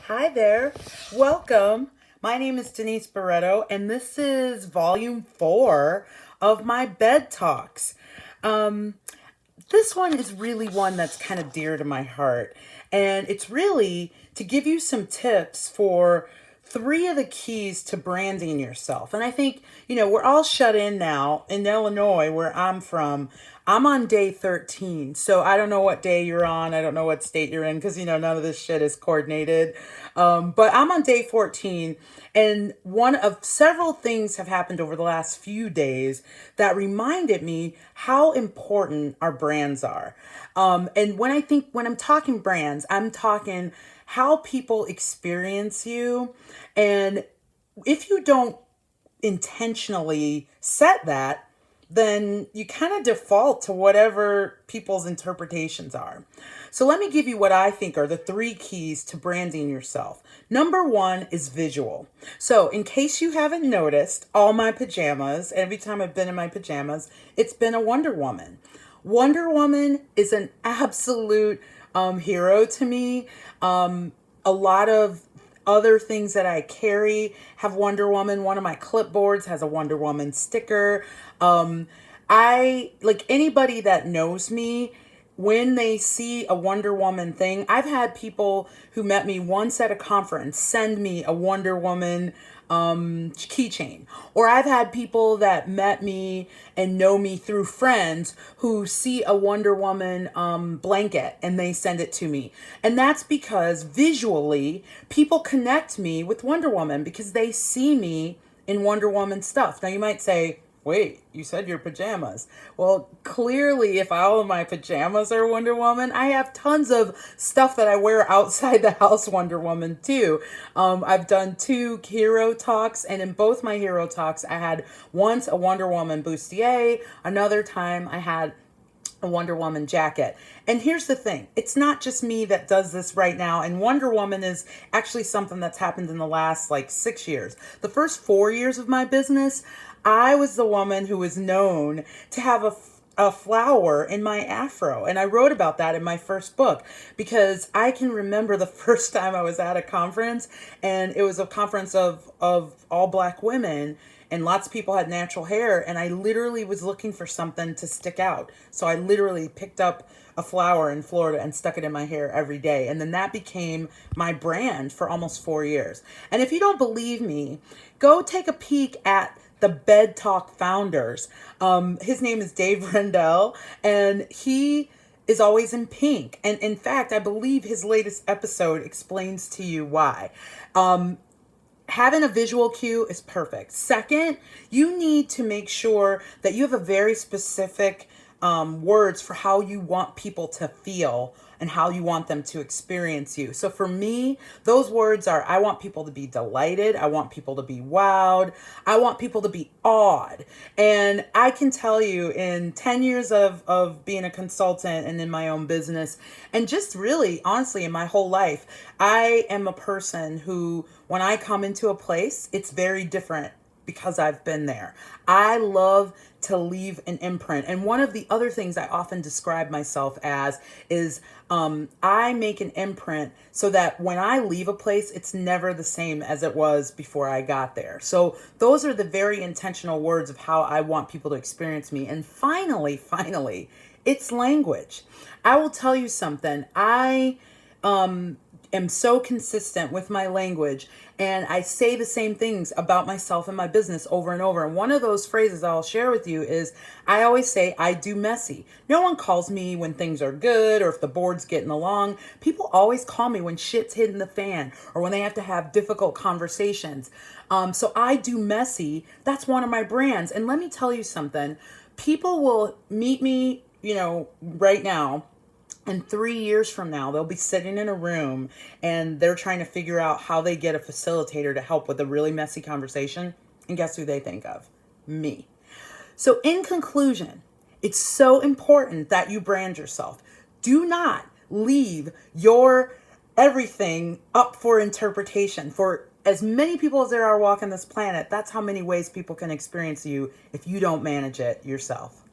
Hi there. Welcome. My name is Denise Barreto, and this is volume 4 of my bed talks. Um, this one is really one that's kind of dear to my heart, and it's really to give you some tips for three of the keys to branding yourself. And I think, we're all shut in now in Illinois, where I'm from. I'm on day 13. So I don't know what day you're on. I don't know what state you're in because, none of this shit is coordinated. But I'm on day 14. And one of several things have happened over the last few days that reminded me how important our brands are. And when I'm talking brands, I'm talking how people experience you. And if you don't intentionally set that, then you kind of default to whatever people's interpretations are. So let me give you what I think are the three keys to branding yourself. Number one is visual. So in case you haven't noticed, all my pajamas, every time I've been in my pajamas, it's been a Wonder Woman. Wonder Woman is an absolute hero to me. A lot of other things that I carry have Wonder Woman. One of my clipboards has a Wonder Woman sticker. I like anybody that knows me when they see a Wonder Woman thing. I've had people who met me once at a conference send me a Wonder Woman keychain. Or I've had people that met me and know me through friends who see a Wonder Woman blanket and they send it to me. And that's because visually people connect me with Wonder Woman because they see me in Wonder Woman stuff. Now you might say, wait, you said your pajamas. Well, clearly, if all of my pajamas are Wonder Woman, I have tons of stuff that I wear outside the house Wonder Woman too. I've done 2 hero talks, and in both my hero talks, I had once a Wonder Woman bustier, another time I had a Wonder Woman jacket. And here's the thing, it's not just me that does this right now. And Wonder Woman is actually something that's happened in the last 6 years. The first 4 years of my business, I was the woman who was known to have a flower in my afro. And I wrote about that in my first book because I can remember the first time I was at a conference, and it was a conference of all Black women, and lots of people had natural hair, and I literally was looking for something to stick out. So I literally picked up a flower in Florida and stuck it in my hair every day. And then that became my brand for almost 4 years. And if you don't believe me, go take a peek at the Bed Talk founders. His name is Dave Rendell, and he is always in pink. And in fact, I believe his latest episode explains to you why. Having a visual cue is perfect. Second, you need to make sure that you have a very specific words for how you want people to feel and how you want them to experience you. So for me, those words are, I want people to be delighted. I want people to be wowed. I want people to be awed. And I can tell you in 10 years of being a consultant and in my own business, and just really, honestly, in my whole life, I am a person who, when I come into a place, it's very different because I've been there. I love to leave an imprint. And one of the other things I often describe myself as is I make an imprint so that when I leave a place, it's never the same as it was before I got there. So those are the very intentional words of how I want people to experience me. And finally, it's language. I will tell you something. I am so consistent with my language, and I say the same things about myself and my business over and over. And one of those phrases I'll share with you is I always say I do messy. No one calls me when things are good or if the board's getting along. People always call me when shit's hitting the fan or when they have to have difficult conversations. So I do messy. That's one of my brands. And let me tell you something. People will meet me, right now, and 3 years from now, they'll be sitting in a room and they're trying to figure out how they get a facilitator to help with a really messy conversation. And guess who they think of? Me. So in conclusion, it's so important that you brand yourself. Do not leave your everything up for interpretation. For as many people as there are walking this planet, that's how many ways people can experience you if you don't manage it yourself.